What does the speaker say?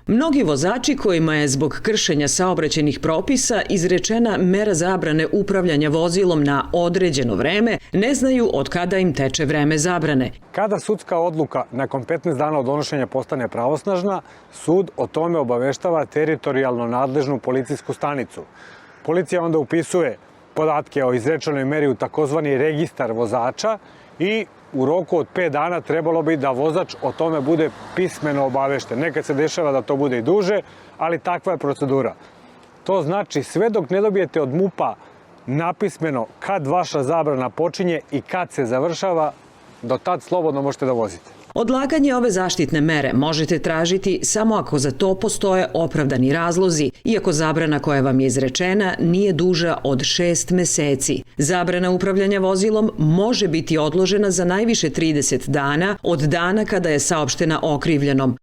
Mnogi vozači kojima je zbog kršenja saobraćajnih propisa izrečena mera zabrane upravljanja vozilom na određeno vreme ne znaju od kada im teče vreme zabrane. Kada sudska odluka nakon 15 dana od donošenja postane pravosnažna, sud o tome obaveštava teritorijalno nadležnu policijsku stanicu. Policija onda upisuje podatke o izrečenoj meri u takozvani registar vozača i u roku od 5 dana trebalo bi da vozač o tome bude pismeno obavešten. Nekad se dešava da to bude i duže, ali takva je procedura. To znači sve dok ne dobijete od MUP-a napismeno kad vaša zabrana počinje i kad se završava, do tad slobodno možete da vozite. Odlaganje ove zaštitne mere možete tražiti samo ako za to postoje opravdani razlozi, iako zabrana koja vam je izrečena nije duža od 6 meseci. Zabrana upravljanja vozilom može biti odložena za najviše 30 dana od dana kada je saopštena okrivljenom.